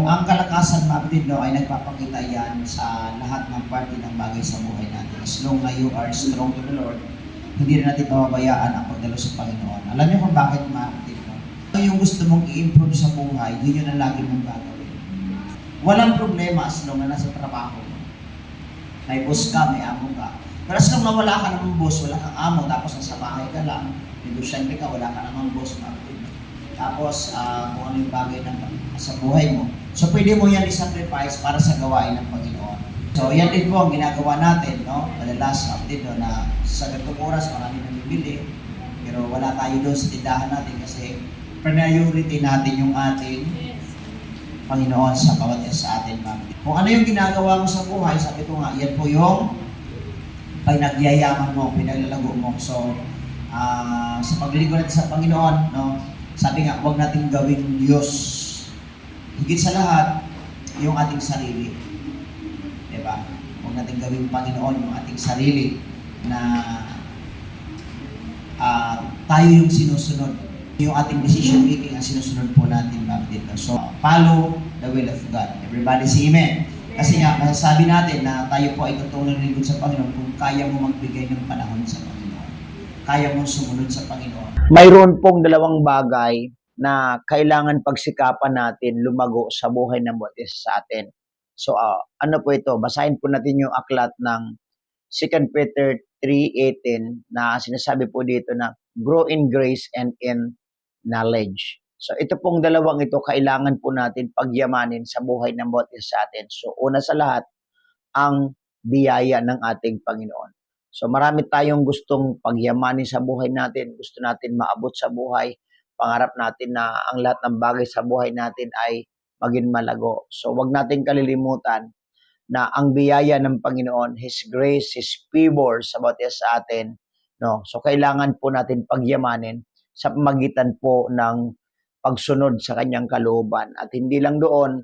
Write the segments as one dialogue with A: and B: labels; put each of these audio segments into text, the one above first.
A: Ang kalakasan, Mabdid, no, ay nagpapakita yan sa lahat ng parte ng bagay sa buhay natin. As long na you are strong to the Lord, hindi na natin pababayaan ang pagdalo sa Panginoon. Alam niyo kung bakit, Mabdid, no? Yung gusto mong i-improve sa buhay, yun yun ang lagi mong gagawin. Walang problema as long na nasa trabaho mo. May boss ka, may amo ka. Pero as long na wala ka namang boss, wala kang amo, tapos nasa bahay ka lang, negosyante ka, wala ka namang boss, Mabdid, no? Tapos, kung ano yung bagay sa buhay mo. So, pwede mo yan i-sacrifice para sa gawain ng Panginoon. So, yan din po ang ginagawa natin, no? Madalas, update, no, na sa ganitong oras, marami nang bibili. Pero wala tayo doon sa tindahan natin kasi priority natin yung ating Panginoon sa bawat isa sa atin, ma'am. Kung ano yung ginagawa mo sa buhay, sabi ko nga, yan po yung pinagyayaman mo, pinaglalago mo. So, sa paglilingkod natin sa Panginoon, no? Sabi nga, huwag natin gawing Diyos. Higit sa lahat, yung ating sarili. Diba? Huwag natin gawing Panginoon yung ating sarili na tayo yung sinusunod. Yung ating decision making ang sinusunod po natin, dito. So, follow the will of God. Everybody say amen. Kasi nga, masasabi natin na tayo po ay totoong lingkod sa Panginoon kung kaya mo magbigay ng panahon sa Panginoon. Kaya mong sumunod sa Panginoon.
B: Mayroon pong dalawang bagay na kailangan pagsikapan natin lumago sa buhay ng bawat isa sa atin. So, ano po ito? Basahin po natin yung aklat ng 2 Peter 3:18 na sinasabi po dito na grow in grace and in knowledge. So, ito pong dalawang ito kailangan po natin pagyamanin sa buhay ng bawat isa sa atin. So, una sa lahat, ang biyaya ng ating Panginoon. So marami tayong gustong pagyamanin sa buhay natin, gusto natin maabot sa buhay, pangarap natin na ang lahat ng bagay sa buhay natin ay maging malago. So wag nating kalilimutan na ang biyaya ng Panginoon, His grace, His favor sa bawat isa sa atin, no? So kailangan po natin pagyamanin sa pamagitan po ng pagsunod sa kanyang kalooban. At hindi lang doon,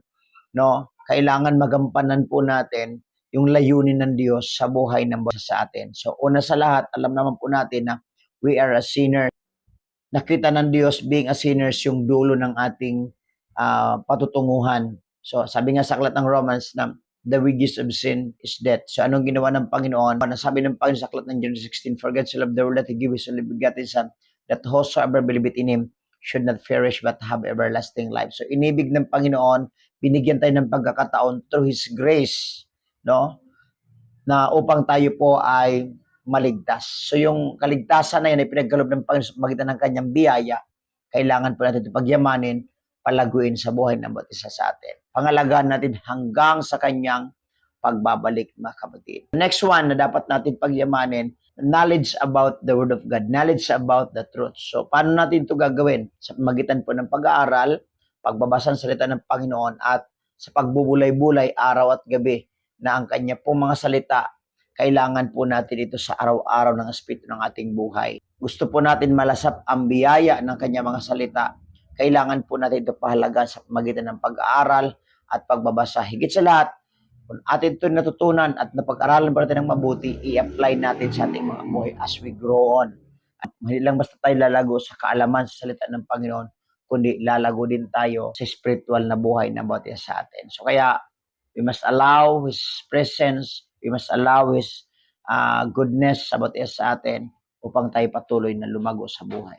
B: no? Kailangan magampanan po natin yung layunin ng Diyos sa buhay ng bawat sa atin. So, una sa lahat, alam naman po natin na we are a sinner. Nakita ng Diyos being a sinners yung dulo ng ating patutunguhan. So, sabi nga sa aklat ng Romans na the wages of sin is death. So, anong ginawa ng Panginoon? Nasabi ng Panginoon sa aklat ng John 16, for God so loved the world that He gave His only begotten Son, that whosoever believeth in Him should not perish but have everlasting life. So, inibig ng Panginoon, binigyan tayo ng pagkakataon through His grace, no? Na upang tayo po ay maligtas. So yung kaligtasan na yan ay pinagkaloob ng Panginoon sa pamagitan ng kanyang biyaya. Kailangan po natin ito pagyamanin, palaguin sa buhay ng bawat isa sa atin. Pangalagaan natin hanggang sa kanyang pagbabalik, mga kapatid. Next one na dapat natin pagyamanin, knowledge about the Word of God, knowledge about the truth. So paano natin ito gagawin? Sa pamagitan po ng pag-aaral, pagbabasa ng salita ng Panginoon at sa pagbubulay-bulay araw at gabi na ang kanya pong mga salita, kailangan po natin ito sa araw-araw ng espiritu ng ating buhay. Gusto po natin malasap ang biyaya ng kanya mga salita, kailangan po natin ito pahalagaan sa pamagitan ng pag-aaral at pagbabasa. Higit sa lahat, kung atin ito natutunan at napag-aralan pa natin ng mabuti, i-apply natin sa ating mga buhay as we grow on. At hindi lang basta tayo lalago sa kaalaman sa salita ng Panginoon, kundi lalago din tayo sa spiritual na buhay na bawat isa sa atin. So kaya, we must allow His presence, we must allow His goodness sa bawat isa sa atin upang tayo patuloy na lumago sa buhay.